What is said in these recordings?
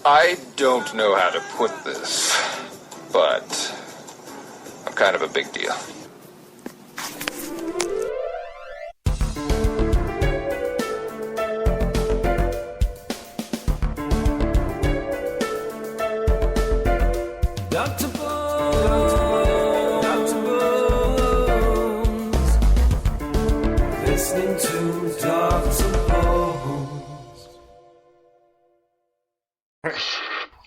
I don't know how to put this, but I'm kind of a big deal. Dr. Bones, Dr. Bones, listening to Dr. Bones.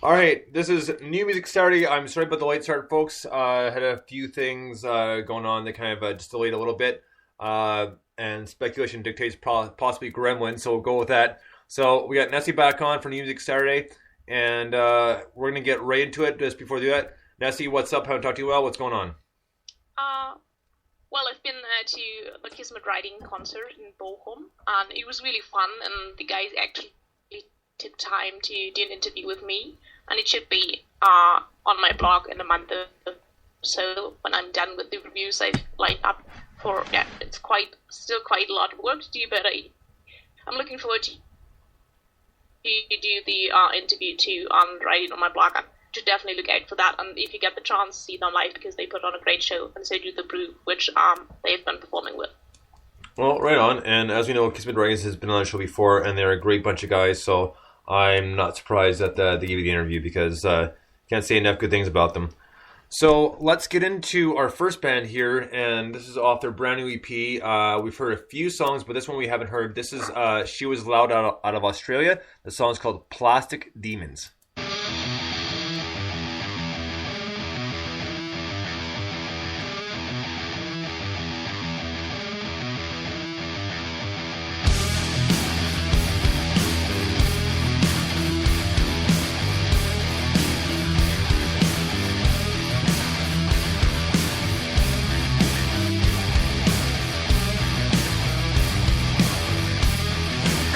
All right, this is New Music Saturday. I'm sorry about the late start, folks. Had a few things going on that kind of just delayed a little bit. And speculation dictates possibly Gremlin, so we'll go with that. So we got Nessie back on for New Music Saturday, and we're going to get right into it. Just before we do that, Nessie, what's up? Haven't talked to you well. What's going on? Well, I've been to the Kismet Writing concert in Bochum, and it was really fun, and the guys actually took time to do an interview with me, and it should be on my blog in a month or so when I'm done with the reviews I've lined up for. Yeah, it's still quite a lot of work to do, but I'm looking forward to do the interview too and write it on my blog. And to definitely look out for that, and if you get the chance, see them live because they put on a great show, and so do the Brew, which they've been performing with. Well, right on. And as we know, Kismet Writings has been on the show before, and they're a great bunch of guys, so I'm not surprised that they gave you the interview because can't say enough good things about them. So let's get into our first band here, and this is off their brand new EP. We've heard a few songs, but this one we haven't heard. This is She Was Loud out of Australia. The song is called Plastic Demons.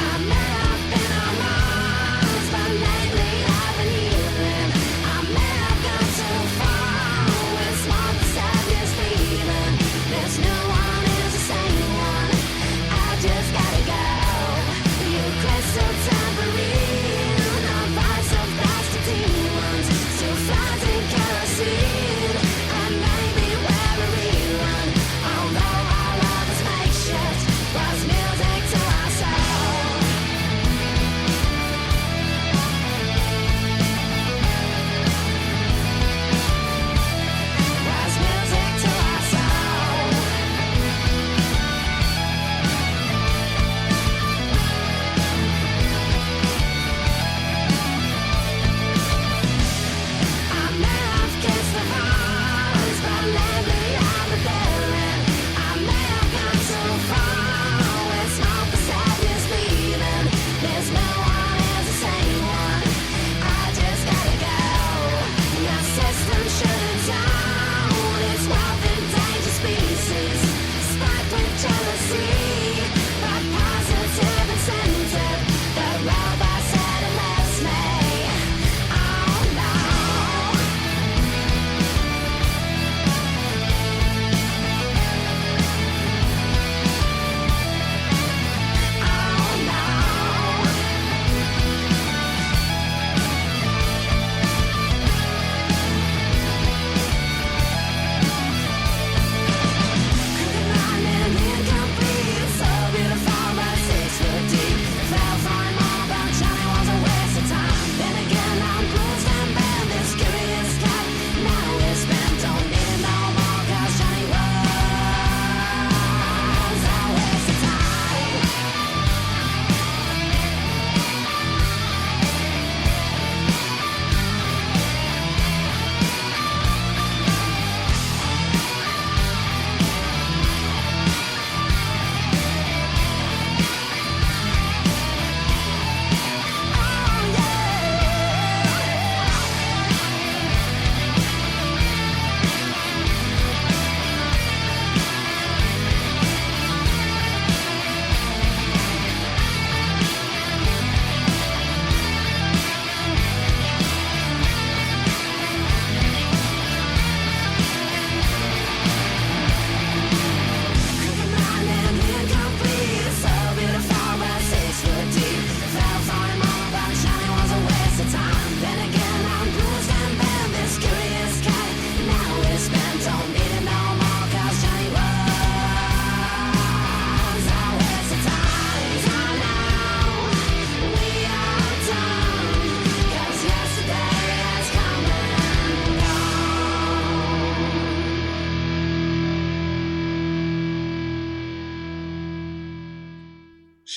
I may have been a but lately I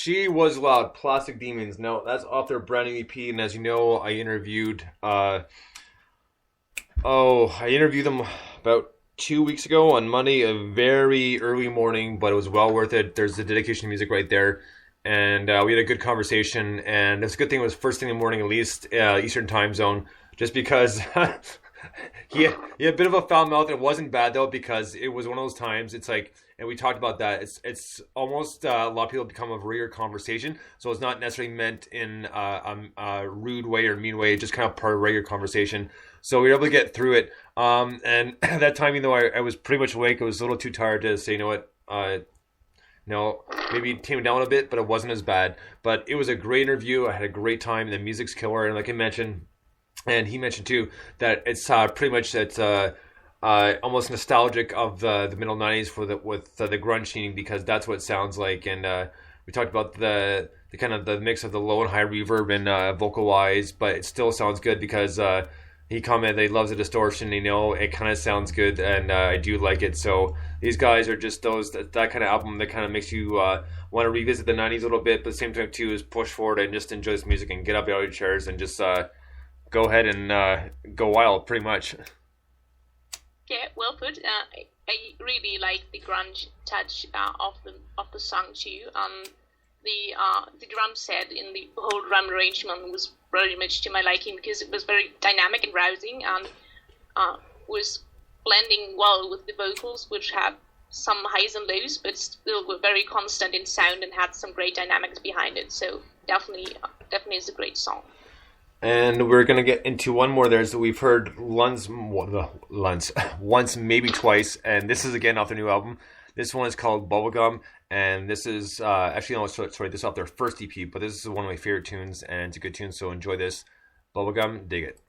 She Was Loud, Plastic Demons. Now, that's off their brand new EP, and as you know, I interviewed them about 2 weeks ago on Monday, a very early morning, but it was well worth it. There's the dedication music right there, and we had a good conversation, and it's a good thing it was first thing in the morning, at least Eastern time zone, just because he had a bit of a foul mouth. It wasn't bad, though, because it was one of those times, it's like, and we talked about that, it's almost, a lot of people become a regular conversation, so it's not necessarily meant in a rude way or mean way, just kind of part of regular conversation. So we were able to get through it. And that time, even though I was pretty much awake, I was a little too tired to say, you know what, no, maybe tame it down a bit, but it wasn't as bad. But it was a great interview. I had a great time. The music's killer. And like I mentioned, and he mentioned too, that it's pretty much almost nostalgic of the middle 90s with the grunge scene, because that's what it sounds like. And we talked about the kind of the mix of the low and high reverb and vocal wise, but it still sounds good because he commented that he loves the distortion. It kind of sounds good, and I do like it. So these guys are just that kind of album that kind of makes you want to revisit the 90s a little bit, but at the same time too is push forward and just enjoy this music and get up out of your chairs and just go ahead and go wild, pretty much. Yeah, well put. I really like the grunge touch of the song too. The drum set in the whole drum arrangement was very much to my liking, because it was very dynamic and rousing, and was blending well with the vocals, which had some highs and lows, but still were very constant in sound and had some great dynamics behind it. So definitely is a great song. And we're going to get into one more there. So we've heard once, maybe twice, and this is again off their new album. This one is called Bubblegum, and this is this is off their first EP, but this is one of my favorite tunes, and it's a good tune, so enjoy this. Bubblegum, dig it.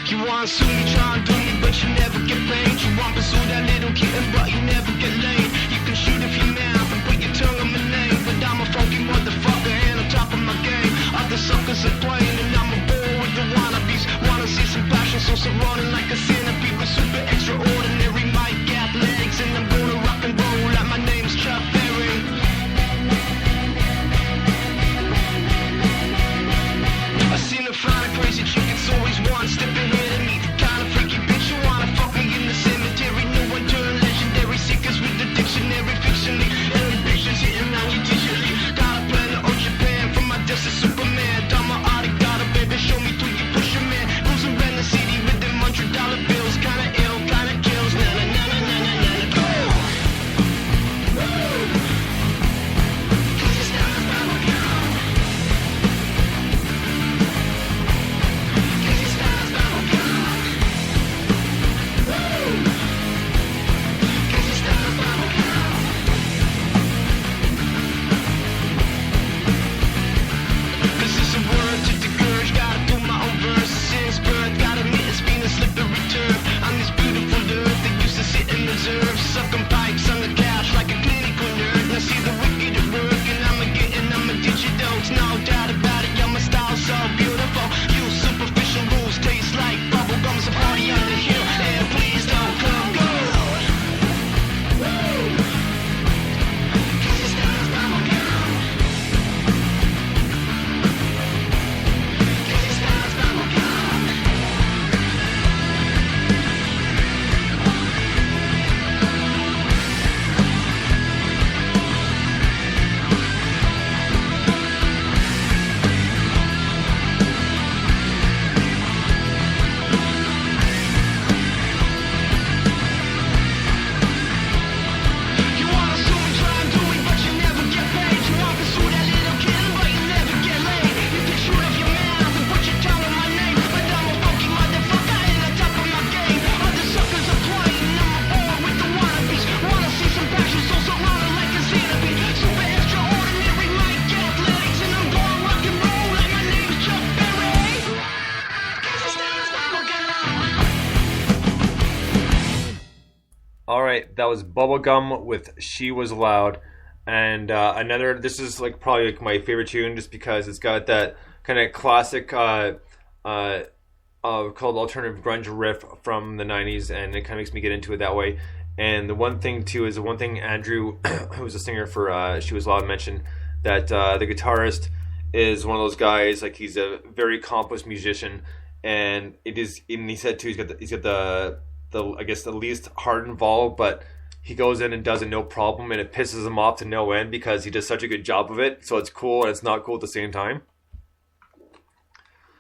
You want to sue me, try and do me, but you never get paid. You want to pursue that little kitten, but you never get laid. You can shoot if you mouth and put your tongue on my name, but I'm a funky motherfucker and on top of my game. Other suckers are playing and I'm a bore with the wannabes. Wanna see some passion, so running like a centipede with super extraordinary mic athletics, and I'm gonna rock and roll like my name's Chuck Berry. I seen her find a crazy chick, it's always one step ahead of me. The kind of freaky bitch you wanna fuck me in the cemetery. No one turn legendary, seekers with the dictionary, fictionally. Ambitions hitting on you digitally. Got a plan to old Japan, from my desk to Superman. Dama Adi got a baby, show me through you push a man. Cruising around the city with them $100 bills. Kinda ill, kinda kills. Na na na na na na na na. Go! Cause it's not a bubblegum. Cause it's not a bubblegum. Cause it's not a bubblegum. This is a word to the urge, gotta do my own verse. Since birth, gotta admit it's been a slippery turf. On this beautiful earth, they used to sit and observe, sucking pipes on the couch like a clinical nerd. Now see the wicked at work, and I'm a digital. It's no doubt about it, yeah, my style's so beautiful. You superficial rules taste like bubblegum's a party on the hill, and please don't come go. Cause it's not a bubblegum. Cause it's not a bubblegum. You wanna sue and try and do it, but you never get paid. You want to sue that little kitten, but you never get laid. You can shoot if your mouth and put your tongue on my name, but I'm a funky motherfucker and on top of my game. Other suckers are playing and I'm a bore with the wannabes. Wanna see some passion, so surrounded like a centipede. Super extraordinary mic athletics, and I'm going rock and roll like my name's Chuck Berry. Cause it's not a bubblegum. All right, that was Bubblegum with She Was Loud, and this is like probably like my favorite tune, just because it's got that kind of classic called alternative grunge riff from the 90s, and it kind of makes me get into it that way. And the one thing too is the one thing Andrew, who was a singer for She Was Loud, mentioned that the guitarist is one of those guys, like he's a very accomplished musician, and it is. And he said too, he's got the I guess the least heart involved, but he goes in and does it no problem, and it pisses him off to no end because he does such a good job of it. So it's cool and it's not cool at the same time.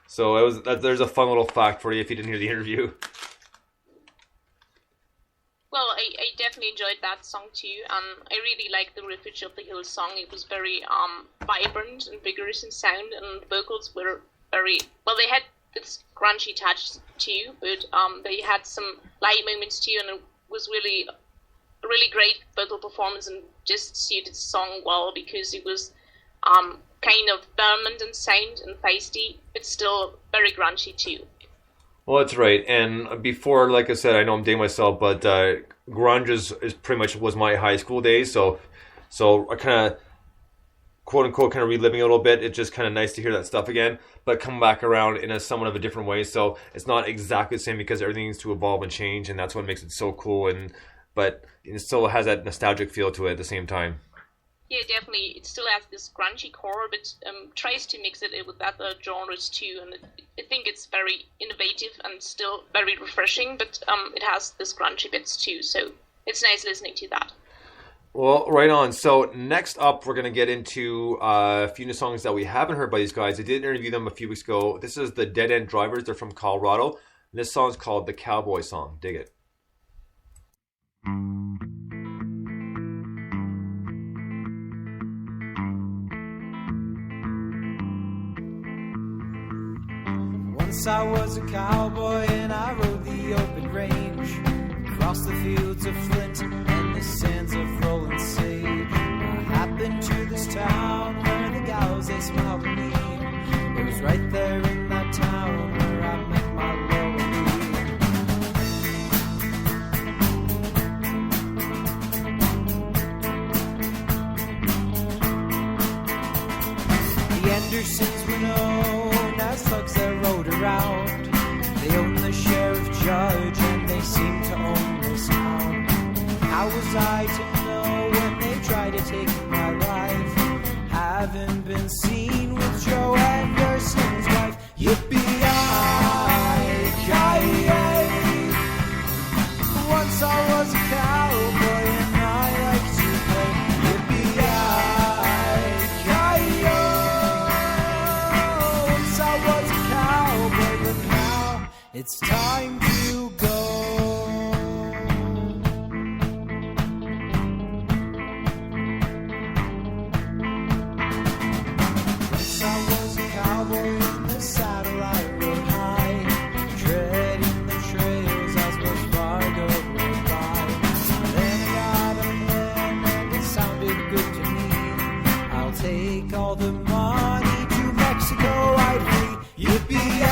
So there's a fun little fact for you if you didn't hear the interview. Well, I definitely enjoyed that song too, and I really liked the Refuge of the Hills song. It was very vibrant and vigorous in sound, and the vocals were very well. They had this grungy touch too, but they had some light moments too, and it was really a really great vocal performance and just suited the song well because it was kind of vehement and sound and feisty, but still very grungy too. Well, that's right. And before, like I said, I know I'm dating myself, but grunge is pretty much was my high school days. So I kind of, quote unquote, kind of reliving a little bit. It's just kind of nice to hear that stuff again, but come back around in a somewhat of a different way. So it's not exactly the same because everything needs to evolve and change, and that's what makes it so cool. But it still has that nostalgic feel to it at the same time. Yeah, definitely. It still has this grungy core, but tries to mix it with other genres too. And I think it's very innovative and still very refreshing, but it has this grungy bits too. So it's nice listening to that. Well, right on. So next up, we're going to get into a few new songs that we haven't heard by these guys. I did interview them a few weeks ago. This is the Dead End Drivers. They're from Colorado. And this song's called The Cowboy Song. Dig it. Once I was a cowboy and I rode the open range, across the fields of Flint and the sands of rolling sage. I happened to this town where the gals, they smiled at me. It was right there in that town where I met my The Andersons were known as thugs that rode around. They owned the sheriff judge and they seemed to own this town. How was I to know when they tried to take my life? Haven't been seen with Joe Anderson's wife. Yippee-yi-yi. Once I was a cowboy and I liked to play. Yippee-yi-yi. Once I was a cowboy, but now it's time to go. Once I was a cowboy in the saddle, I rode high, treading the trails as Wells Fargo rode by. Then I got a plan and it sounded good to me. I'll take all the money to Mexico, I'd free. Yippee-yi-yi.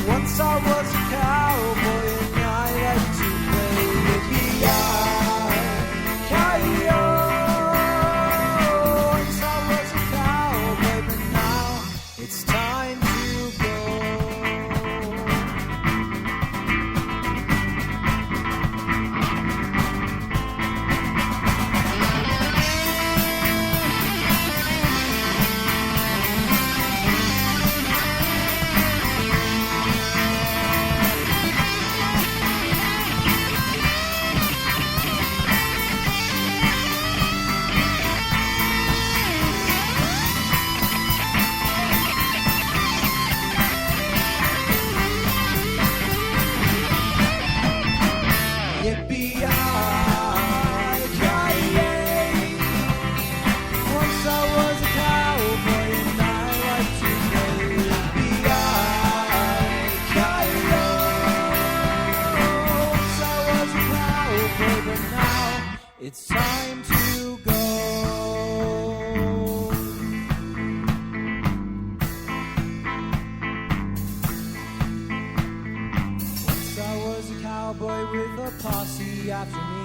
Once I was a cowboy and I liked to play. Yippee-yi-yi. Once I was a cowboy, but now it's time to go. Yippee-yi-yi. Once I was a cowboy and I liked to play. Yippee-yi-yi. Once I was a cowboy, but now it's time to go. Once I was a cowboy with a posse after me,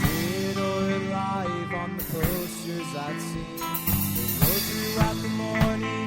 dead or alive on the posters I'd seen. They rode throughout the morning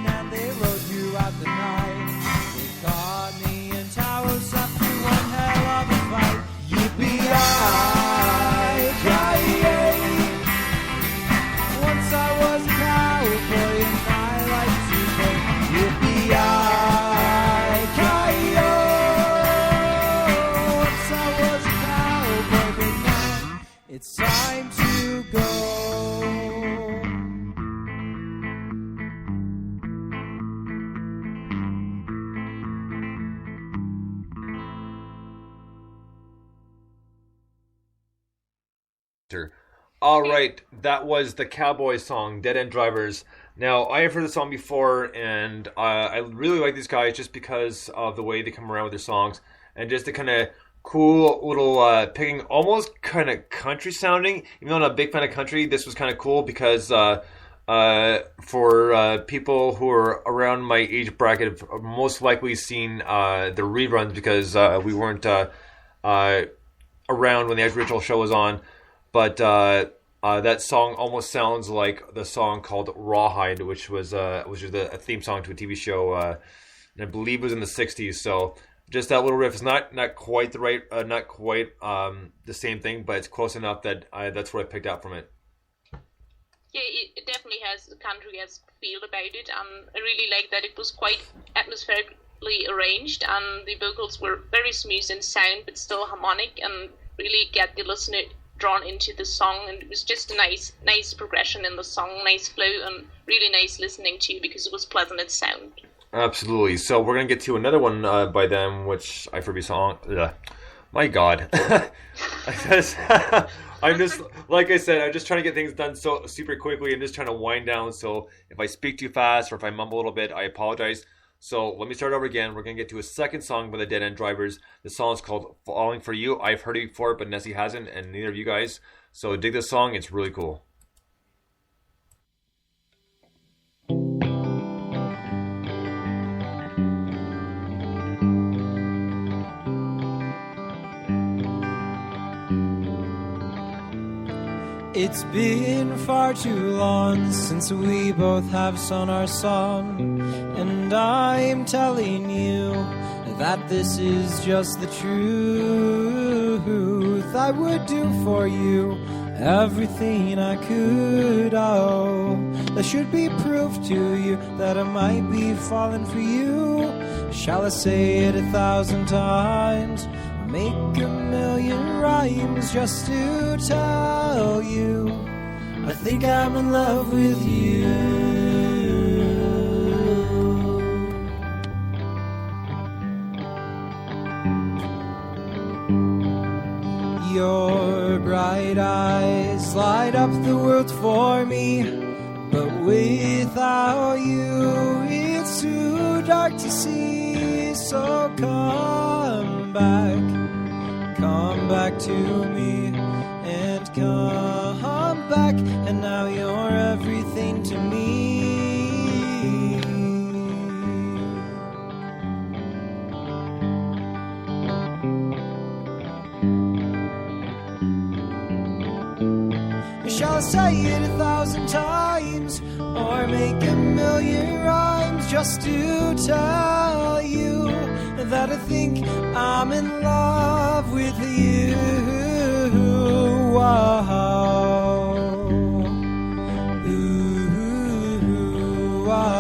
All right, that was the Cowboy song, Dead End Drivers. Now, I have heard the song before, and I really like these guys just because of the way they come around with their songs, and just the kind of cool little picking, almost kind of country sounding. Even though I'm not a big fan of country, this was kind of cool because for people who are around my age bracket have most likely seen the reruns because we weren't around when the original show was on. But that song almost sounds like the song called Rawhide, which was a theme song to a TV show, and I believe it was in the '60s. So just that little riff is not quite the right, not quite the same thing, but it's close enough that that's what I picked out from it. Yeah, it definitely has the country has feel about it, and I really like that it was quite atmospherically arranged, and the vocals were very smooth in sound, but still harmonic, and really get the listener drawn into the song. And it was just a nice progression in the song, nice flow, and really nice listening to because it was pleasant in sound. Absolutely. So we're gonna get to another one by them, which I forget song. Ugh. My God. I'm just, like I said, I'm just trying to get things done so super quickly and just trying to wind down. So if I speak too fast or if I mumble a little bit, I apologize. So let me start over again. We're going to get to a second song by the Dead End Drivers. The song is called Falling For You. I've heard it before, but Nessie hasn't, and neither of you guys. So dig this song. It's really cool. It's been far too long since we both have sung our song, and I'm telling you that this is just the truth. I would do for you everything I could. Oh, there should be proof to you that I might be falling for you. Shall I say it 1,000 times? Make a million rhymes just to tell you I think I'm in love with you. Your bright eyes light up the world for me, but without you it's too dark to see. So come back to me, and come back, and now you're everything to me. Shall I say it 1,000 times, or make a million rhymes just to tell you that I think I'm in love with you? Wow. Ooh, wow.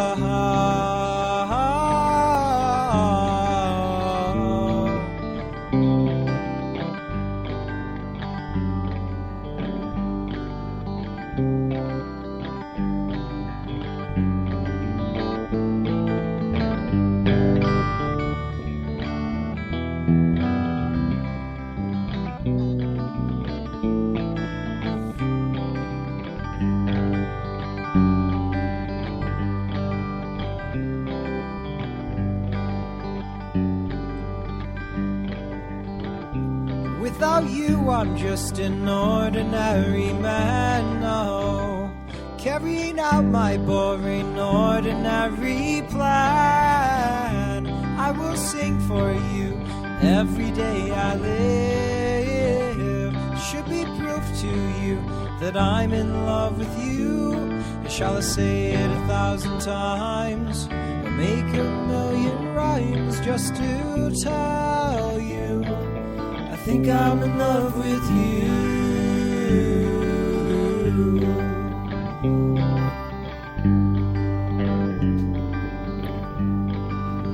Without you, I'm just an ordinary man, no, carrying out my boring, ordinary plan. I will sing for you every day I live. Should be proof to you that I'm in love with you. Shall I say it 1,000 times, or make a million rhymes just to tell you I think I'm in love with you.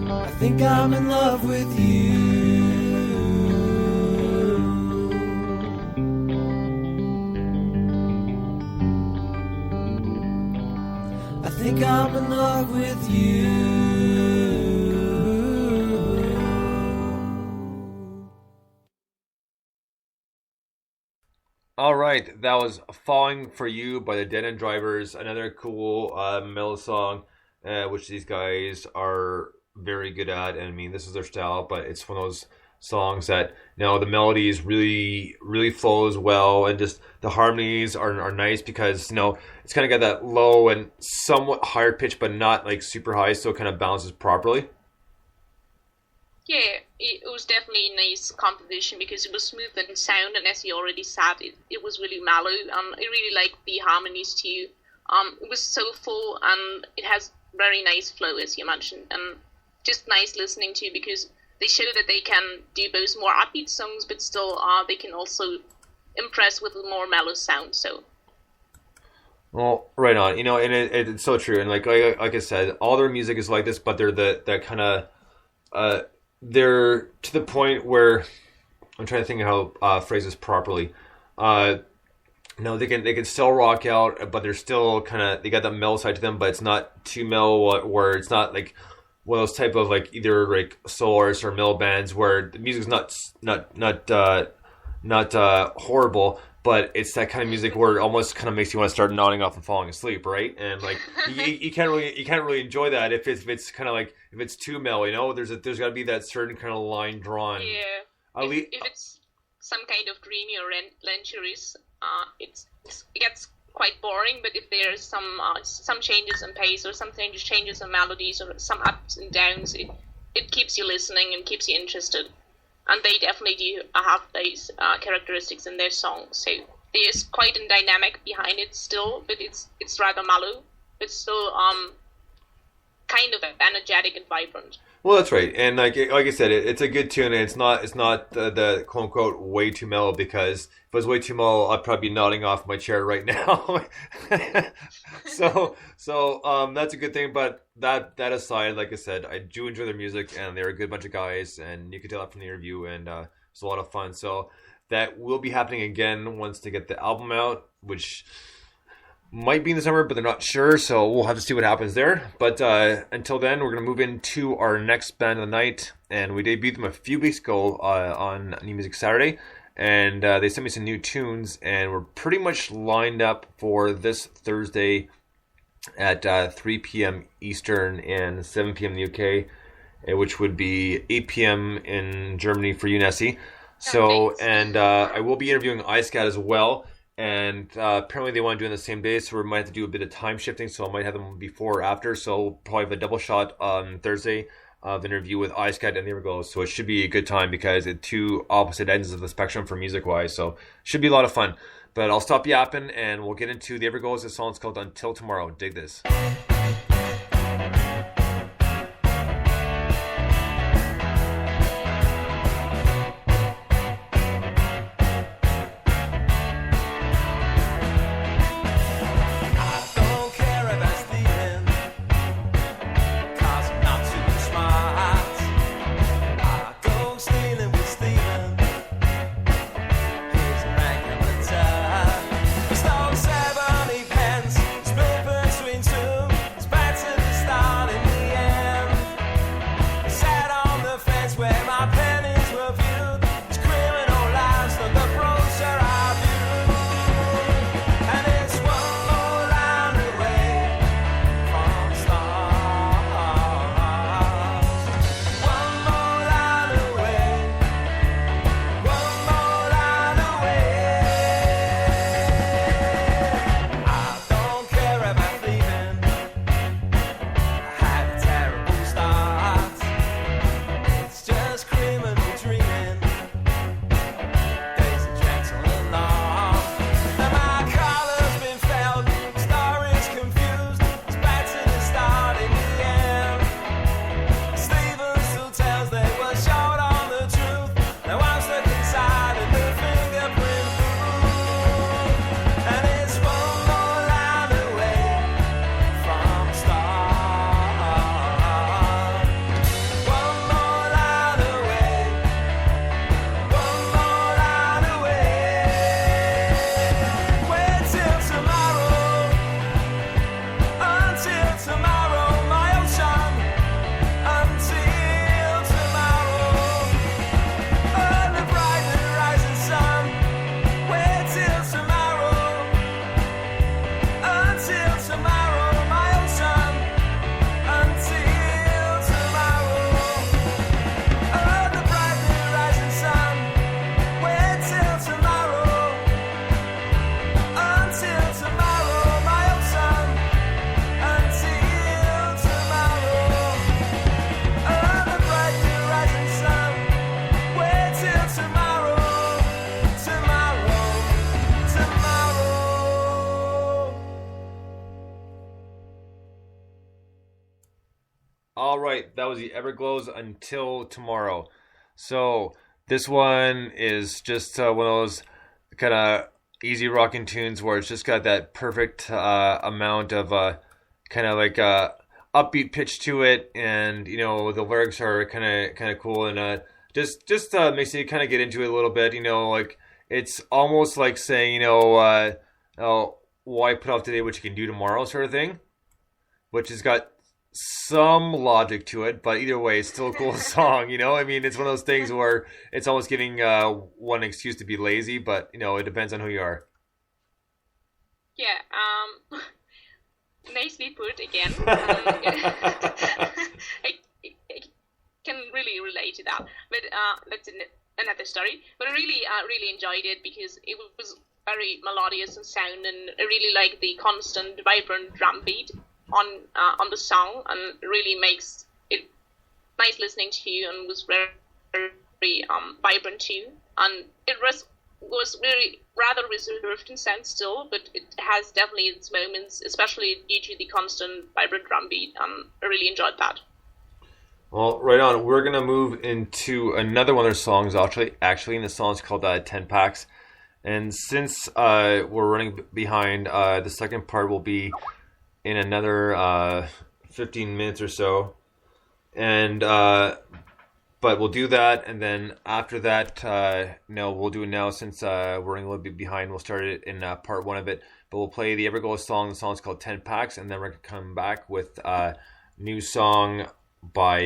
I think I'm in love with you. I think I'm in love with you. All right, that was "Falling for You" by the Dead End Drivers. Another cool mellow song, which these guys are very good at. And I mean, this is their style, but it's one of those songs that the melodies really flows well, and just the harmonies are nice because it's kind of got that low and somewhat higher pitch, but not like super high, so it kind of balances properly. Yeah, it was definitely a nice composition because it was smooth in sound, and as you already said, it was really mellow. I really liked the harmonies too. It was soulful, and it has very nice flow, as you mentioned, and just nice listening to because they show that they can do both more upbeat songs, but still they can also impress with a more mellow sound. So. Well, right on. And it's so true. And like I said, all their music is like this, but they're that kind of they're to the point where I'm trying to think of how phrase this properly. They can still rock out, but they're still kind of they got that mellow side to them, but it's not too mellow where it's not like one of those type of like either like soul artists or mellow bands where the music's not horrible, but it's that kind of music where it almost kind of makes you want to start nodding off and falling asleep, right? And like you can't really enjoy that if it's kind of like if it's too mellow, there's got to be that certain kind of line drawn. Yeah. If it's some kind of dreamy or lenturous, it gets quite boring. But if there's some changes in pace or some changes in melodies or some ups and downs, it keeps you listening and keeps you interested. And they definitely do have those characteristics in their songs. So there's quite a dynamic behind it still, but it's rather mellow, but still kind of energetic and vibrant. Well, that's right, and like I said, it's a good tune, and it's not the quote unquote way too mellow, because if it was way too mellow, I'd probably be nodding off my chair right now. so that's a good thing. But that aside, like I said, I do enjoy their music, and they're a good bunch of guys, and you could tell that from the interview, and it was a lot of fun. So that will be happening again once they get the album out, which might be in the summer, but they're not sure, so we'll have to see what happens there. But until then, we're going to move into our next band of the night, and we debuted them a few weeks ago on New Music Saturday, and they sent me some new tunes, and we're pretty much lined up for this Thursday at 3 p.m. Eastern and 7 p.m. in the UK, which would be 8 p.m. in Germany for you, Nessie. So, and I will be interviewing iScat as well. And apparently they want to do it on the same day, so we might have to do a bit of time shifting, so I might have them before or after, so we'll probably have a double shot on Thursday of interview with iScat and the Everglow, so it should be a good time because it's two opposite ends of the spectrum for music-wise, so it should be a lot of fun. But I'll stop yapping, and we'll get into the Everglows. This song's called Until Tomorrow. Dig this. Stone 70 pence, split between two. right, that was the Everglows Until Tomorrow. So this one is just one of those kind of easy rocking tunes where it's just got that perfect amount of kind of like upbeat pitch to it, and you know the lyrics are kind of cool, and just makes you kind of get into it a little bit. You know, like it's almost like saying, oh, why put off today what you can do tomorrow, sort of thing, which has got some logic to it, but either way, it's still a cool song. You know, I mean, it's one of those things where it's almost giving one excuse to be lazy, but you know, it depends on who you are. Yeah, nicely put again. I can really relate to that, but that's another story. But I really enjoyed it because it was very melodious in sound, and I really like the constant, vibrant drum beat on the song, and really makes it nice listening to, and was very, very vibrant too. And it was very rather reserved in sound still, but it has definitely its moments, especially due to the constant vibrant drum beat. I really enjoyed that. Well, right on. We're gonna move into another one of their songs. Actually, and the song's called 10 Packs. And since we're running behind, the second part will be in another 15 minutes or so, and but we'll do that, and then after that, no, we'll do it now since we're running a little bit behind. We'll start it in part one of it, but we'll play the Everglow song. The song's called 10 Packs, and then we're gonna come back with a new song by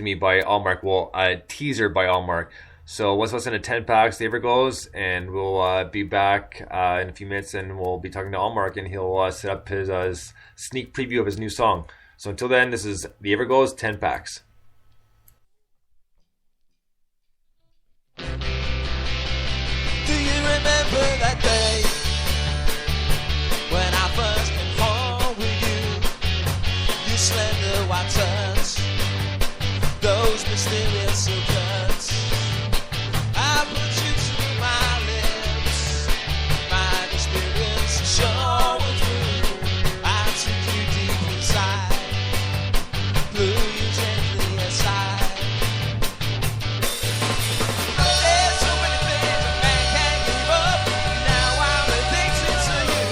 Allmark. Well, a teaser by Allmark. So let's listen to 10 Packs, the Everglows, and we'll be back in a few minutes, and we'll be talking to Allmark, and he'll set up his sneak preview of his new song. So until then, this is the Everglows, 10 Packs. Do you remember that day when I first came home with you? Your slender white touch, those mysterious silk cuts. I put you to my lips, my experience is showing through. I took you deep inside, blew you gently aside. There's so many things a man can't give up. Now I'm addicted to you.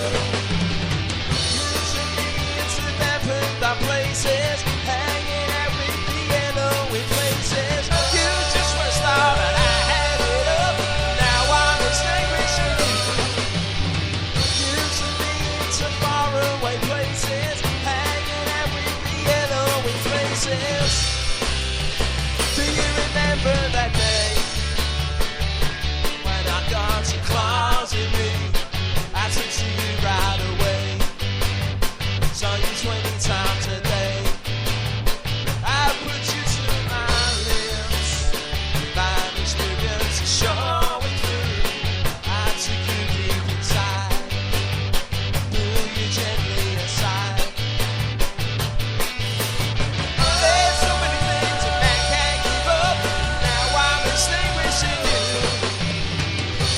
You took me into different dark places, hanging out with the yellow in places. You just were a star and I had it up. Now I'm extinguishing you. You took me into faraway places, hanging out with the yellow in places. Do you remember that day when I got your claws in me? I took to you right away. Saw you 20 times a day. I put you to my lips. My experience is showing through. I took you deep inside, blew you gently aside. There's so many things a man can't give up. Now I'm extinguishing you.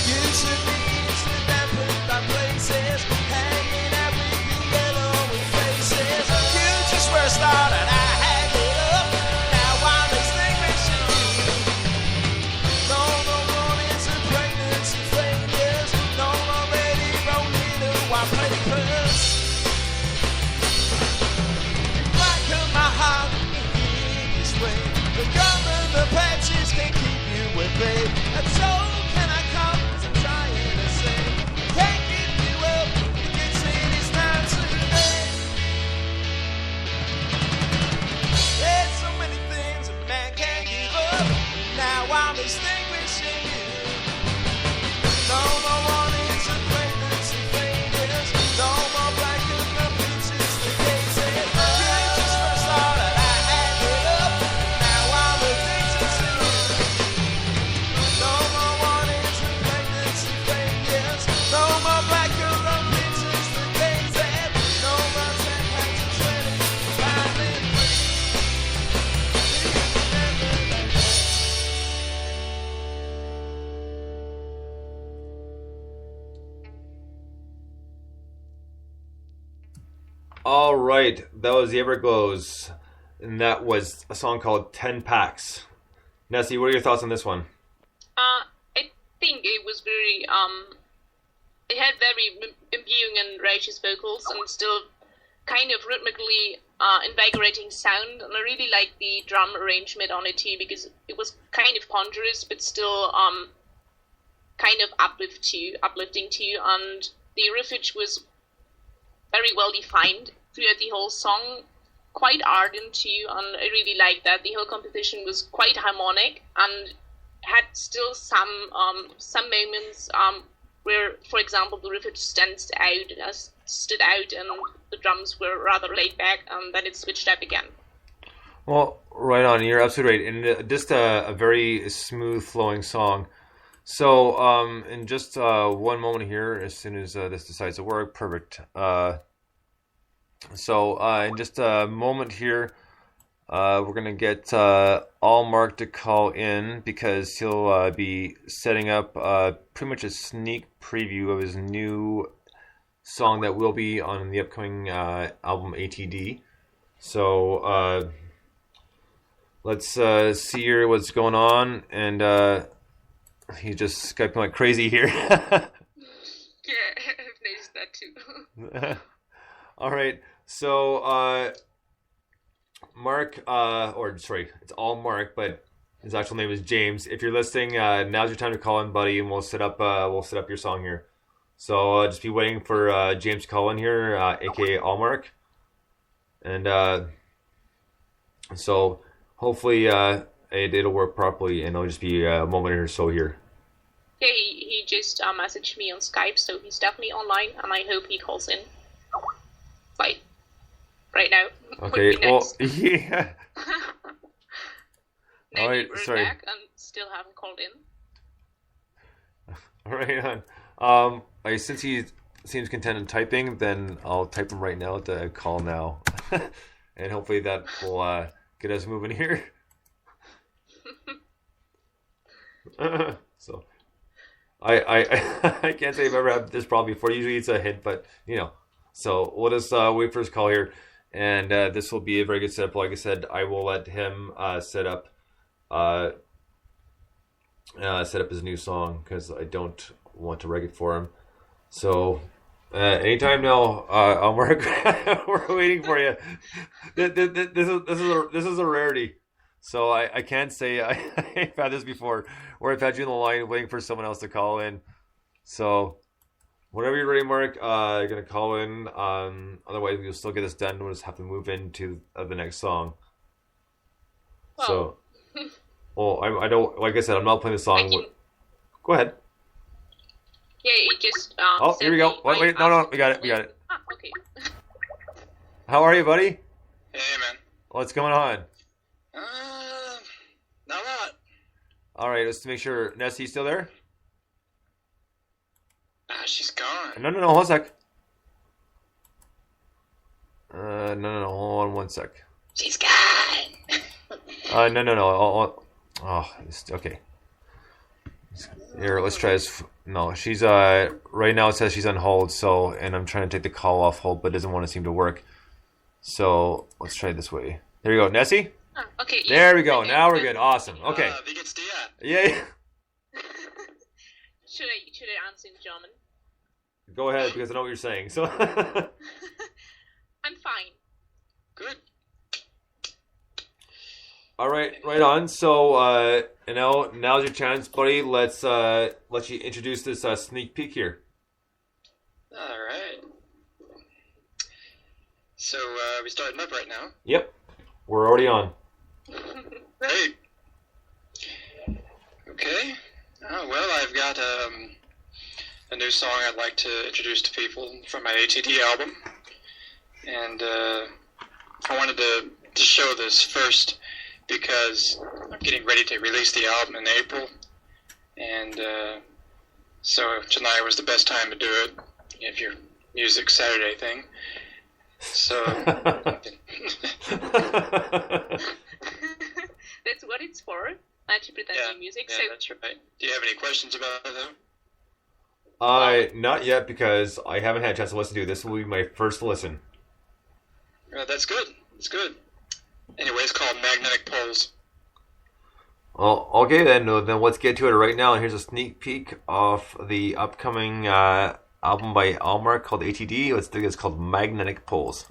You took me into different dark places, hanging out with the yellow in faces. You just were a star and I had it up. Now I'm extinguishing you. No more warnings and pregnancy failures. No more ready rolling the white papers. Black of my heart in this way. The gum and the patches can keep you with me. And so can I come to trying to say, can't give you up. You can see it's not today. There's so many things a man can't give up. Now I'm extinguishing you. No more warnings and pregnancy failures. No more black and the peaches, the cases. You just first thought that I had it up. Now I'm addicted to you. No more warnings and pregnancy failures. No more black and the peaches, the cases. No more 10 packs of sweating, violin free. Do you remember that day? All right, that was the Everglows. and that was a song called 10 Packs. Nessie, what are your thoughts on this one? I think it was very it had very imbuing and righteous vocals and still kind of rhythmically invigorating sound, and I really liked the drum arrangement on it too, because it was kind of ponderous but still kind of uplifting too, and the riffage was very well defined throughout the whole song, quite ardent too, and I really liked that. The whole composition was quite harmonic and had still some moments where, for example, the riffage stood out and the drums were rather laid back, and then it switched up again. Well, right on. You're absolutely right. And just a very smooth flowing song. So, in just one moment here, as soon as this decides to work, perfect. In just a moment here, we're going to get All Mark to call in because he'll be setting up pretty much a sneak preview of his new song that will be on the upcoming album ATD. So let's see here what's going on, and he's just Skyping like crazy here. Yeah, I've noticed that too. All right, so Mark, it's All Mark, but his actual name is James. If you're listening, now's your time to call in, buddy, and we'll set up your song here. So just be waiting for James to call in here, aka All Mark, and so hopefully it'll work properly, and it'll just be a moment or so here. Yeah, he just messaged me on Skype, so he's definitely online, and I hope he calls in. Like, right now. Okay, well, yeah. All right, we're sorry. back and still haven't called in. All right, on. Since he seems content in typing, then I'll type him right now to call now. And hopefully that will get us moving here. So, I can't say I've ever had this problem before. Usually it's a hint, but, So we'll just wait for his call here, and this will be a very good setup. Like I said, I will let him set up his new song because I don't want to wreck it for him. So anytime now, Mark, we're waiting for you. This is a rarity. So I can't say I've had this before, or I've had you on the line waiting for someone else to call in. So. Whenever you're ready, Mark, you're going to call in. Otherwise, we'll still get this done. We'll just have to move into the next song. Well. So, I don't, like I said, I'm not playing the song. Go ahead. Yeah, it just... here we go. Wait, no, we got it. Ah, okay. How are you, buddy? Hey, man. What's going on? Not a lot. All right, let's make sure. Nessie, you still there? She's gone. No, hold on a sec. No, hold on one sec. She's gone. No. Okay. Here, let's try this. No, she's right now it says she's on hold. So, and I'm trying to take the call off hold, but it doesn't want to seem to work. So let's try it this way. There you go, Nessie. Oh, okay. There we go. Now we're good. Awesome. Okay. Wie geht's dir? Yeah. Should I answer in German? Go ahead because I know what you're saying. So. I'm fine. Good. All right, right on. So, and now's your chance, buddy. Let's let you introduce this sneak peek here. All right. So, we starting up right now? Yep, we're already on. Great. Okay. Oh, well, I've got a new song I'd like to introduce to people from my ATD album. And I wanted to show this first because I'm getting ready to release the album in April. And so tonight was the best time to do it, if your Music Saturday thing. So... That's what it's for. To present new music. Yeah, So that's right. Do you have any questions about it, though? Not yet because I haven't had a chance to listen to it. This will be my first listen. That's good. It's good. Anyway, it's called Magnetic Poles. Well, okay then let's get to it right now. Here's a sneak peek of the upcoming album by Almar called ATD. Let's do this, called Magnetic Poles.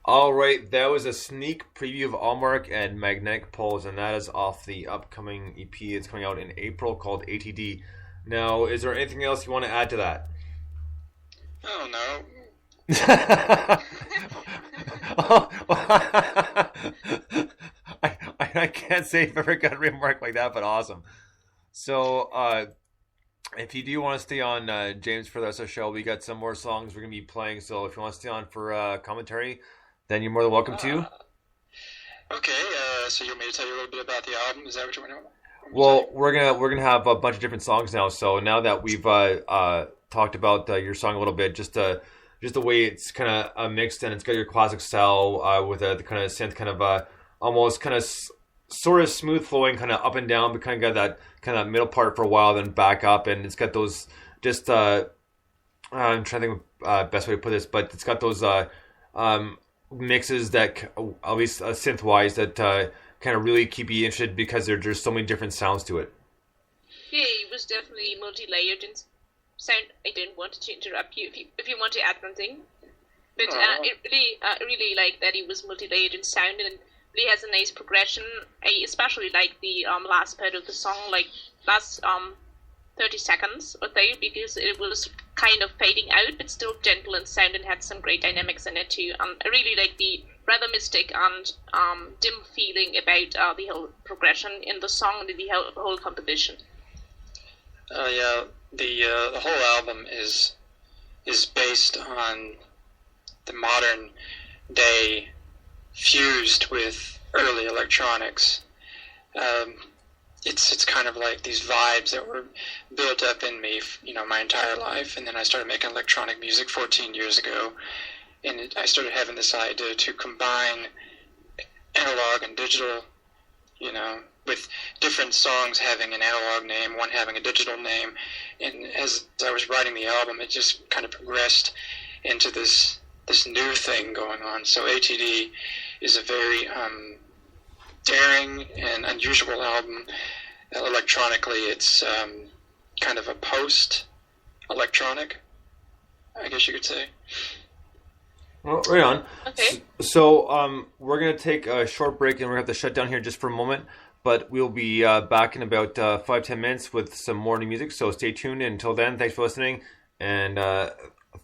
All right, that was a sneak preview of Allmark and Magnetic Poles, and that is off the upcoming EP. It's coming out in April called ATD. Now, is there anything else you want to add to that? Oh, no. I can't say if I've ever got a remark like that, but awesome. So, if you do want to stay on, James, for the rest of the show, we got some more songs we're going to be playing. So if you want to stay on for commentary, then you're more than welcome to. Okay, so you want me to tell you a little bit about the album? Is that what you want to know? Well, we're gonna have a bunch of different songs now. So now that we've talked about your song a little bit, just the way it's kind of mixed, and it's got your classic style with the kind of synth, kind of almost kind of sort of smooth flowing, kind of up and down, but kind of got that kind of middle part for a while, then back up, and it's got those just I'm trying to think of best way to put this, but it's got those mixes that, at least synth wise, that kind of really keep you interested because there's so many different sounds to it. Yeah, it was definitely multi-layered and sound. I don't want to interrupt you if you want to add something, but it really like that it was multi-layered in sound and really has a nice progression. I especially like the last part of the song, like last 30 seconds or so, because it was kind of fading out, but still gentle in sound and had some great dynamics in it too. I really like the rather mystic and dim feeling about the whole progression in the song and the whole composition. Yeah, the whole album is based on the modern day fused with early electronics. It's kind of like these vibes that were built up in me, my entire life, and then I started making electronic music 14 years ago, and I started having this idea to combine analog and digital, with different songs having an analog name, one having a digital name, and as I was writing the album, it just kind of progressed into this new thing going on. So ATD is a very daring and unusual album. Electronically, it's kind of a post-electronic, I guess you could say. Well, right on. Okay. So we're going to take a short break, and we're going to have to shut down here just for a moment. But we'll be back in about 5-10 minutes with some more new music. So stay tuned. And until then, thanks for listening. And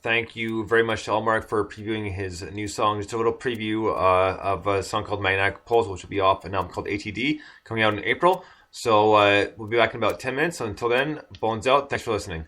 thank you very much to Allmark for previewing his new song. Just a little preview of a song called Magnetic Poles, which will be off an album called ATD, coming out in April. So we'll be back in about 10 minutes. So until then, Bones out. Thanks for listening.